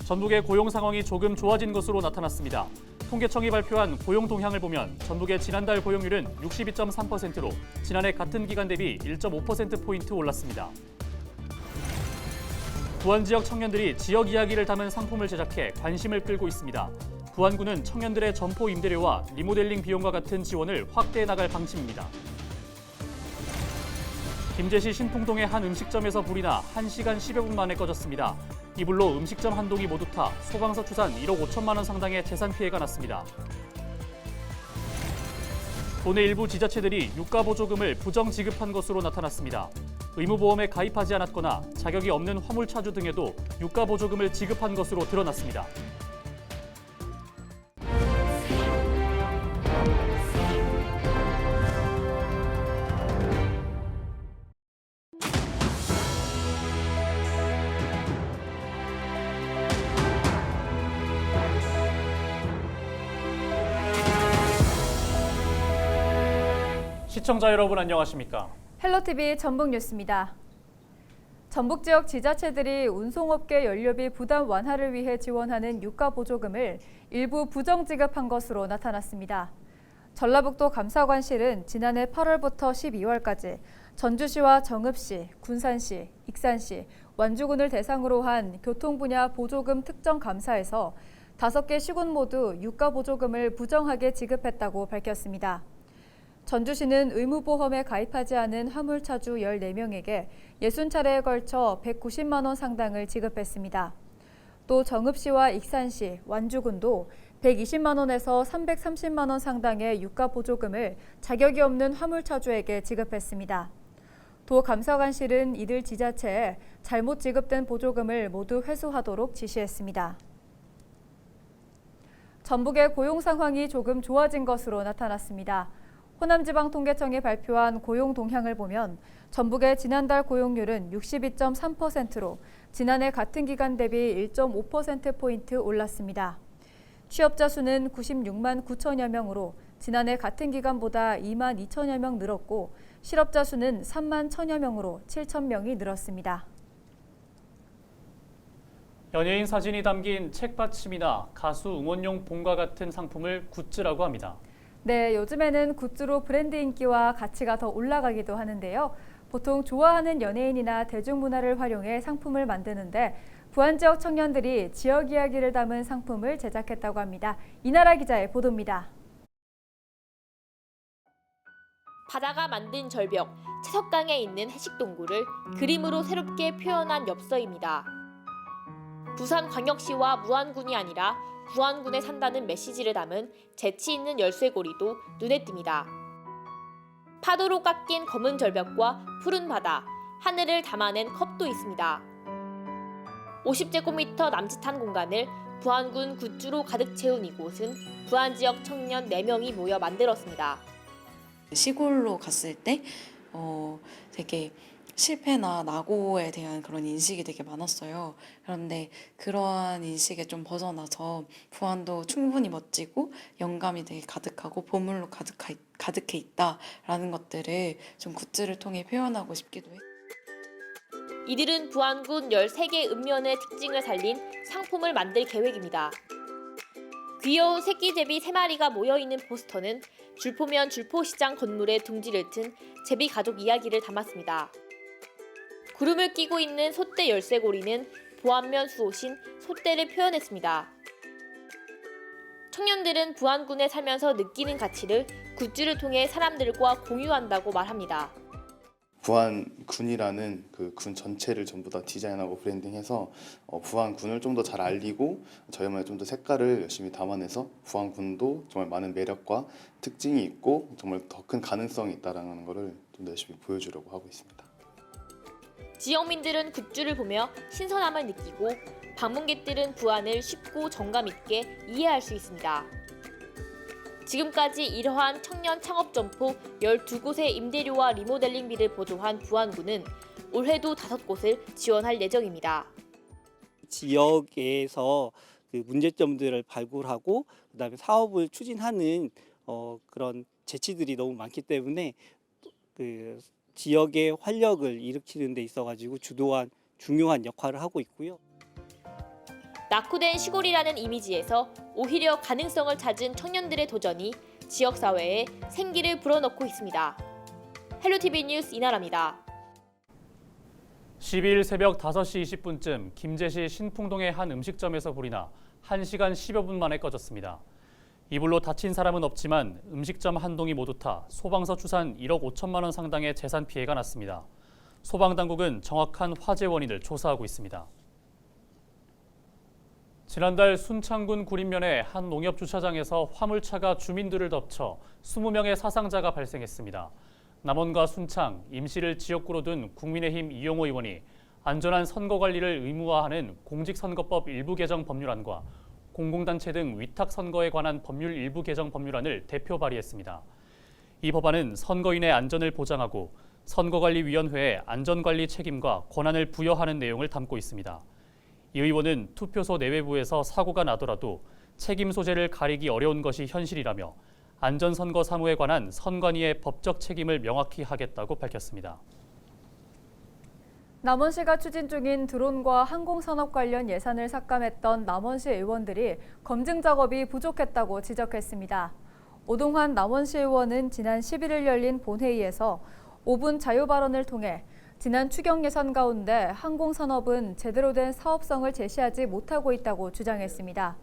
전북의 고용 상황이 조금 좋아진 것으로 나타났습니다. 통계청이 발표한 고용 동향을 보면 전북의 지난달 고용률은 62.3%로 지난해 같은 기간 대비 1.5%포인트 올랐습니다. 부안 지역 청년들이 지역 이야기를 담은 상품을 제작해 관심을 끌고 있습니다. 부안군은 청년들의 점포 임대료와 리모델링 비용과 같은 지원을 확대해 나갈 방침입니다. 김제시 신풍동의 한 음식점에서 불이 나 1시간 10여 분 만에 꺼졌습니다. 이 불로 음식점 한 동이 모두 타 소방서 추산 1억 5천만 원 상당의 재산 피해가 났습니다. 도내 일부 지자체들이 유가보조금을 부정 지급한 것으로 나타났습니다. 의무보험에 가입하지 않았거나 자격이 없는 화물차주 등에도 유가보조금을 지급한 것으로 드러났습니다. 시청자 여러분 안녕하십니까? 헬로티비 전북뉴스입니다. 전북 지역 지자체들이 운송업계 연료비 부담 완화를 위해 지원하는 유가보조금을 일부 부정 지급한 것으로 나타났습니다. 전라북도 감사관실은 지난해 8월부터 12월까지 전주시와 정읍시, 군산시, 익산시, 완주군을 대상으로 한 교통 분야 보조금 특정 감사에서 5개 시군 모두 유가보조금을 부정하게 지급했다고 밝혔습니다. 전주시는 의무보험에 가입하지 않은 화물차주 14명에게 60차례에 걸쳐 190만 원 상당을 지급했습니다. 또 정읍시와 익산시, 완주군도 120만 원에서 330만 원 상당의 유가보조금을 자격이 없는 화물차주에게 지급했습니다. 도 감사관실은 이들 지자체에 잘못 지급된 보조금을 모두 회수하도록 지시했습니다. 전북의 고용 상황이 조금 좋아진 것으로 나타났습니다. 호남지방통계청이 발표한 고용 동향을 보면 전북의 지난달 고용률은 62.3%로 지난해 같은 기간 대비 1.5%포인트 올랐습니다. 취업자 수는 96만 9천여 명으로 지난해 같은 기간보다 2만 2천여 명 늘었고 실업자 수는 3만 1천여 명으로 7천 명이 늘었습니다. 연예인 사진이 담긴 책받침이나 가수 응원용 봉과 같은 상품을 굿즈라고 합니다. 네, 요즘에는 굿즈로 브랜드 인기와 가치가 더 올라가기도 하는데요. 보통 좋아하는 연예인이나 대중문화를 활용해 상품을 만드는데 부안 지역 청년들이 지역 이야기를 담은 상품을 제작했다고 합니다. 이나라 기자의 보도입니다. 바다가 만든 절벽, 채석강에 있는 해식동굴을 그림으로 새롭게 표현한 엽서입니다. 부산광역시와 무안군이 아니라 부안군에 산다는 메시지를 담은 재치 있는 열쇠고리도 눈에 띕니다. 파도로 깎인 검은 절벽과 푸른 바다, 하늘을 담아낸 컵도 있습니다. 50제곱미터 남짓한 공간을 부안군 굿즈로 가득 채운 이곳은 부안 지역 청년 4명이 모여 만들었습니다. 시골로 갔을 때 되게 실패나 낙오에 대한 그런 인식이 되게 많았어요. 그런데 그러한 인식에 좀 벗어나서 부안도 충분히 멋지고 영감이 되게 가득하고 보물로 가득해 있다라는 것들을 좀 굿즈를 통해 표현하고 싶기도 했어요. 이들은 부안군 13개 읍면의 특징을 살린 상품을 만들 계획입니다. 귀여운 새끼제비 3마리가 모여있는 포스터는 줄포면 줄포시장 건물에 둥지를 튼 제비 가족 이야기를 담았습니다. 구름을 끼고 있는 솥대 열쇠고리는 보안면 수호신 솥대를 표현했습니다. 청년들은 부안군에 살면서 느끼는 가치를 굿즈를 통해 사람들과 공유한다고 말합니다. 부안군이라는 그 군 전체를 전부 다 디자인하고 브랜딩해서 부안군을 좀 더 잘 알리고 저희만의 좀 더 색깔을 열심히 담아내서 부안군도 정말 많은 매력과 특징이 있고 정말 더 큰 가능성이 있다는 것을 좀 더 열심히 보여주려고 하고 있습니다. 지역민들은 굿즈를 보며 신선함을 느끼고 방문객들은 부안을 쉽고 정감 있게 이해할 수 있습니다. 지금까지 이러한 청년 창업 점포 12곳의 임대료와 리모델링비를 보조한 부안군은 올해도 5곳을 지원할 예정입니다. 지역에서 그 문제점들을 발굴하고 그다음에 사업을 추진하는 그런 재치들이 너무 많기 때문에 그 지역의 활력을 일으키는 데 있어가지고 주도한 중요한 역할을 하고 있고요. 낙후된 시골이라는 이미지에서 오히려 가능성을 찾은 청년들의 도전이 지역사회에 생기를 불어넣고 있습니다. 헬로티비 뉴스 이나라입니다. 12일 새벽 5시 20분쯤 김제시 신풍동의 한 음식점에서 불이 나 1시간 10여 분 만에 꺼졌습니다. 이불로 다친 사람은 없지만 음식점 한 동이 모두 타 소방서 추산 1억 5천만 원 상당의 재산 피해가 났습니다. 소방당국은 정확한 화재 원인을 조사하고 있습니다. 지난달 순창군 구림면의 한 농협주차장에서 화물차가 주민들을 덮쳐 20명의 사상자가 발생했습니다. 남원과 순창, 임시를 지역구로 둔 국민의힘 이용호 의원이 안전한 선거 관리를 의무화하는 공직선거법 일부 개정 법률안과 공공단체 등 위탁선거에 관한 법률 일부 개정 법률안을 대표 발의했습니다. 이 법안은 선거인의 안전을 보장하고 선거관리위원회에 안전관리 책임과 권한을 부여하는 내용을 담고 있습니다. 이 의원은 투표소 내외부에서 사고가 나더라도 책임 소재를 가리기 어려운 것이 현실이라며 안전선거 사무에 관한 선관위의 법적 책임을 명확히 하겠다고 밝혔습니다. 남원시가 추진 중인 드론과 항공산업 관련 예산을 삭감했던 남원시 의원들이 검증 작업이 부족했다고 지적했습니다. 오동환 남원시 의원은 지난 11일 열린 본회의에서 5분 자유 발언을 통해 지난 추경 예산 가운데 항공산업은 제대로 된 사업성을 제시하지 못하고 있다고 주장했습니다.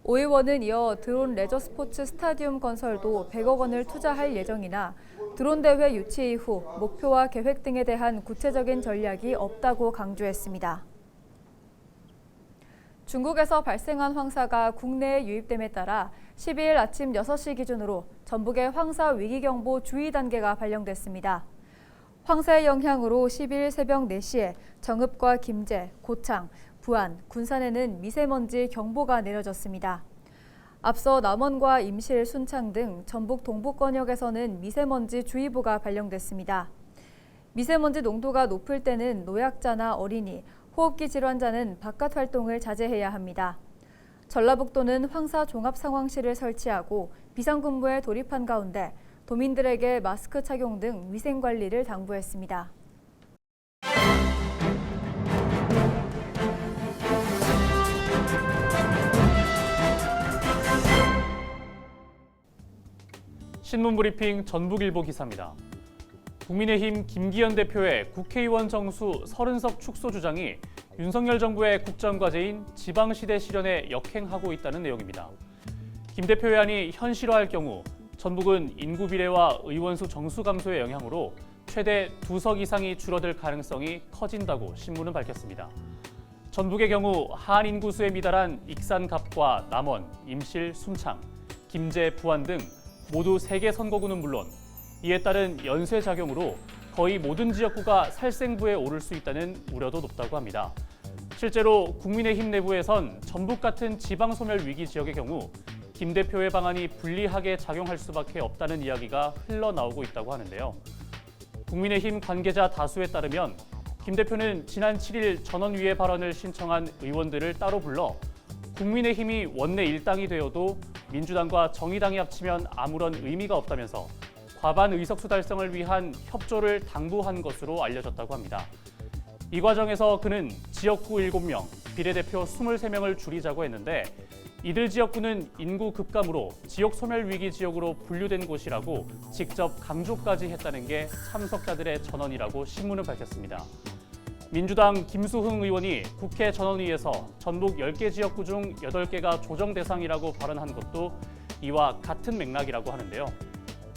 오 의원은 이어 드론 레저 스포츠 스타디움 건설도 100억 원을 투자할 예정이나 드론 대회 유치 이후 목표와 계획 등에 대한 구체적인 전략이 없다고 강조했습니다. 중국에서 발생한 황사가 국내에 유입됨에 따라 12일 아침 6시 기준으로 전북에 황사 위기경보 주의 단계가 발령됐습니다. 황사의 영향으로 12일 새벽 4시에 정읍과 김제, 고창, 부안, 군산에는 미세먼지 경보가 내려졌습니다. 앞서 남원과 임실, 순창 등 전북 동부권역에서는 미세먼지 주의보가 발령됐습니다. 미세먼지 농도가 높을 때는 노약자나 어린이, 호흡기 질환자는 바깥 활동을 자제해야 합니다. 전라북도는 황사 종합상황실을 설치하고 비상근무에 돌입한 가운데 도민들에게 마스크 착용 등 위생관리를 당부했습니다. 신문브리핑 전북일보 기사입니다. 국민의힘 김기현 대표의 국회의원 정수 30석 축소 주장이 윤석열 정부의 국정과제인 지방시대 실현에 역행하고 있다는 내용입니다. 김 대표의 안이 현실화할 경우 전북은 인구 비례와 의원수 정수 감소의 영향으로 최대 2석 이상이 줄어들 가능성이 커진다고 신문은 밝혔습니다. 전북의 경우 한 인구수에 미달한 익산갑과 남원, 임실, 순창, 김제, 부안 등 모두 3개 선거구는 물론 이에 따른 연쇄작용으로 거의 모든 지역구가 살생부에 오를 수 있다는 우려도 높다고 합니다. 실제로 국민의힘 내부에선 전북 같은 지방소멸 위기 지역의 경우 김 대표의 방안이 불리하게 작용할 수밖에 없다는 이야기가 흘러나오고 있다고 하는데요. 국민의힘 관계자 다수에 따르면 김 대표는 지난 7일 전원위에 발언을 신청한 의원들을 따로 불러 국민의힘이 원내 일당이 되어도 민주당과 정의당이 합치면 아무런 의미가 없다면서 과반 의석수 달성을 위한 협조를 당부한 것으로 알려졌다고 합니다. 이 과정에서 그는 지역구 7명, 비례대표 23명을 줄이자고 했는데 이들 지역구는 인구 급감으로 지역 소멸 위기 지역으로 분류된 곳이라고 직접 강조까지 했다는 게 참석자들의 전언이라고 신문은 밝혔습니다. 민주당 김수흥 의원이 국회 전원위에서 전북 10개 지역구 중 8개가 조정 대상이라고 발언한 것도 이와 같은 맥락이라고 하는데요.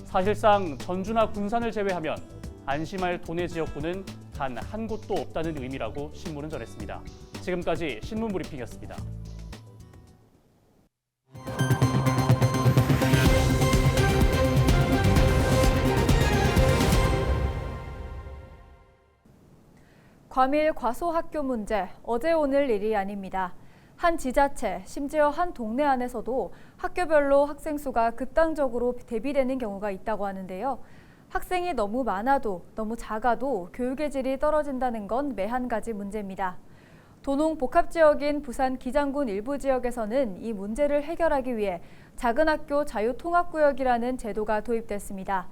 사실상 전주나 군산을 제외하면 안심할 도내 지역구는 단 한 곳도 없다는 의미라고 신문은 전했습니다. 지금까지 신문브리핑이었습니다. 과밀 과소학교 문제, 어제 오늘 일이 아닙니다. 한 지자체, 심지어 한 동네 안에서도 학교별로 학생 수가 급당적으로 대비되는 경우가 있다고 하는데요. 학생이 너무 많아도 너무 작아도 교육의 질이 떨어진다는 건 매한 가지 문제입니다. 도농 복합지역인 부산 기장군 일부 지역에서는 이 문제를 해결하기 위해 작은 학교 자유통합구역이라는 제도가 도입됐습니다.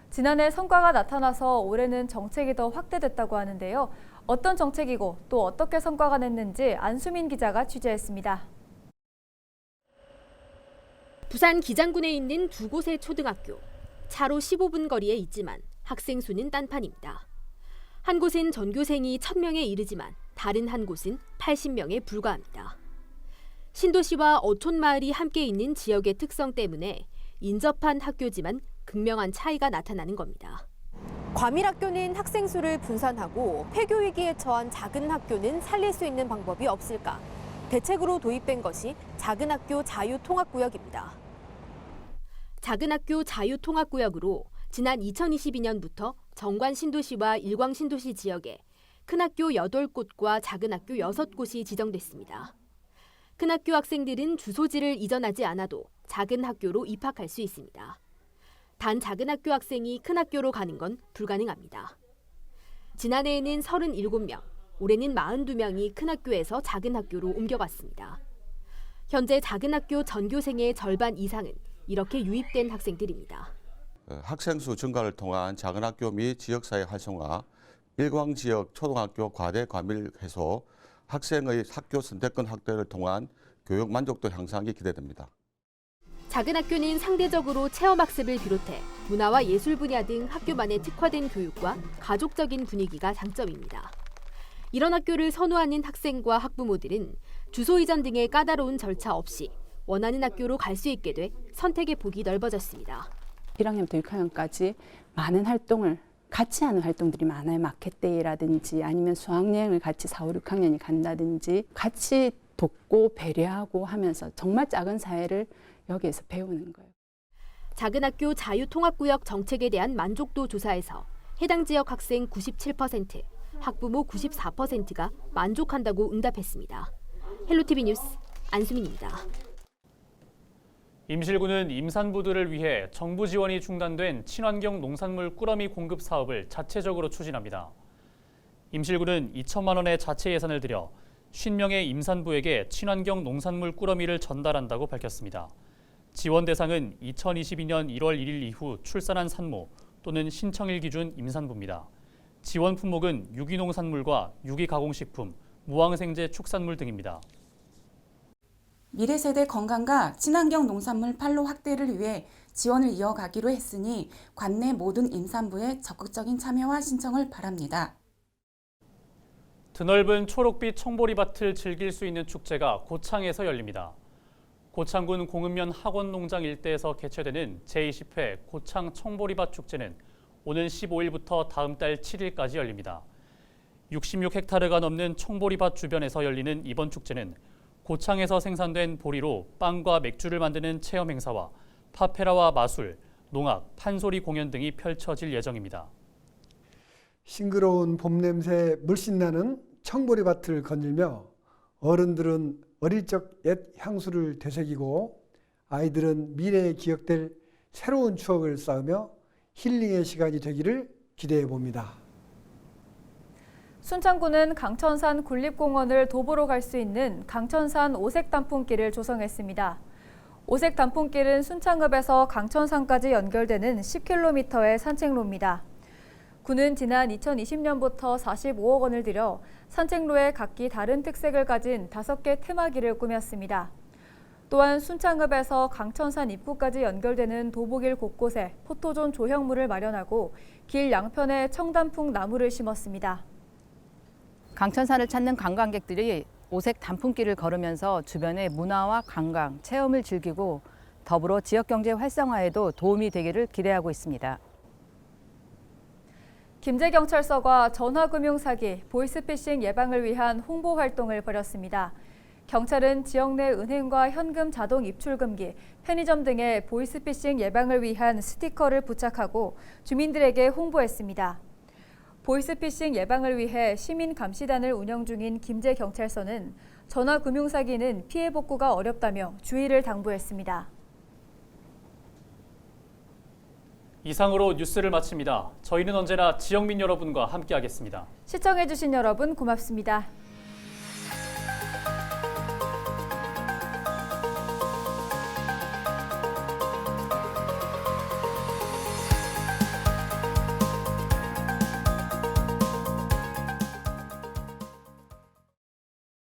지난해 성과가 나타나서 올해는 정책이 더 확대됐다고 하는데요. 어떤 정책이고 또 어떻게 성과가 냈는지 안수민 기자가 취재했습니다. 부산 기장군에 있는 두 곳의 초등학교. 차로 15분 거리에 있지만 학생 수는 딴판입니다. 한 곳은 전교생이 1,000명에 이르지만 다른 한 곳은 80명에 불과합니다. 신도시와 어촌마을이 함께 있는 지역의 특성 때문에 인접한 학교지만 극명한 차이가 나타나는 겁니다. 과밀학교는 학생 수를 분산하고 폐교 위기에 처한 작은 학교는 살릴 수 있는 방법이 없을까? 대책으로 도입된 것이 작은 학교 자유통합구역입니다. 작은 학교 자유통합구역으로 지난 2022년부터 정관 신도시와 일광 신도시 지역에 큰 학교 8곳과 작은 학교 6곳이 지정됐습니다. 큰 학교 학생들은 주소지를 이전하지 않아도 작은 학교로 입학할 수 있습니다. 단 작은 학교 학생이 큰 학교로 가는 건 불가능합니다. 지난해에는 37명, 올해는 42명이 큰 학교에서 작은 학교로 옮겨갔습니다. 현재 작은 학교 전교생의 절반 이상은 이렇게 유입된 학생들입니다. 학생 수 증가를 통한 작은 학교 및 지역사회 활성화, 일광 지역 초등학교 과대 과밀 해소, 학생의 학교 선택권 확대를 통한 교육 만족도 향상이 기대됩니다. 작은 학교는 상대적으로 체험학습을 비롯해 문화와 예술 분야 등 학교만의 특화된 교육과 가족적인 분위기가 장점입니다. 이런 학교를 선호하는 학생과 학부모들은 주소 이전 등의 까다로운 절차 없이 원하는 학교로 갈 수 있게 돼 선택의 폭이 넓어졌습니다. 1학년부터 6학년까지 많은 활동을 같이 하는 활동들이 많아요. 마켓데이라든지 아니면 수학여행을 같이 4, 5, 6학년이 간다든지 같이 돕고 배려하고 하면서 정말 작은 사회를 여기에서 배우는 거예요. 작은 학교 자유통합구역 정책에 대한 만족도 조사에서 해당 지역 학생 97%, 학부모 94%가 만족한다고 응답했습니다. 헬로티비 뉴스 안수민입니다. 임실군은 임산부들을 위해 정부 지원이 중단된 친환경 농산물 꾸러미 공급 사업을 자체적으로 추진합니다. 임실군은 2천만 원의 자체 예산을 들여 50명의 임산부에게 친환경 농산물 꾸러미를 전달한다고 밝혔습니다. 지원 대상은 2022년 1월 1일 이후 출산한 산모 또는 신청일 기준 임산부입니다. 지원 품목은 유기농산물과 유기가공식품, 무항생제 축산물 등입니다. 미래세대 건강과 친환경 농산물 판로 확대를 위해 지원을 이어가기로 했으니 관내 모든 임산부의 적극적인 참여와 신청을 바랍니다. 드넓은 초록빛 청보리밭을 즐길 수 있는 축제가 고창에서 열립니다. 고창군 공읍면 학원농장 일대에서 개최되는 제20회 고창 청보리밭 축제는 오는 15일부터 다음 달 7일까지 열립니다. 66헥타르가 넘는 청보리밭 주변에서 열리는 이번 축제는 고창에서 생산된 보리로 빵과 맥주를 만드는 체험 행사와 파페라와 마술, 농악, 판소리 공연 등이 펼쳐질 예정입니다. 싱그러운 봄 냄새 물씬 나는 청보리밭을 거닐며 어른들은 어릴 적 옛 향수를 되새기고 아이들은 미래에 기억될 새로운 추억을 쌓으며 힐링의 시간이 되기를 기대해 봅니다. 순창구는 강천산 군립공원을 도보로 갈 수 있는 강천산 오색단풍길을 조성했습니다. 오색단풍길은 순창읍에서 강천산까지 연결되는 10km의 산책로입니다. 구는 지난 2020년부터 45억 원을 들여 산책로에 각기 다른 특색을 가진 5개 테마길을 꾸몄습니다. 또한 순창읍에서 강천산 입구까지 연결되는 도보길 곳곳에 포토존 조형물을 마련하고 길 양편에 청단풍 나무를 심었습니다. 강천산을 찾는 관광객들이 오색 단풍길을 걸으면서 주변의 문화와 관광, 체험을 즐기고 더불어 지역경제 활성화에도 도움이 되기를 기대하고 있습니다. 김제경찰서가 전화금융사기, 보이스피싱 예방을 위한 홍보 활동을 벌였습니다. 경찰은 지역 내 은행과 현금 자동 입출 금기, 편의점 등의 보이스피싱 예방을 위한 스티커를 부착하고 주민들에게 홍보했습니다. 보이스피싱 예방을 위해 시민감시단을 운영 중인 김제경찰서는 전화금융사기는 피해 복구가 어렵다며 주의를 당부했습니다. 이상으로 뉴스를 마칩니다. 저희는 언제나 지역민 여러분과 함께하겠습니다. 시청해주신 여러분 고맙습니다.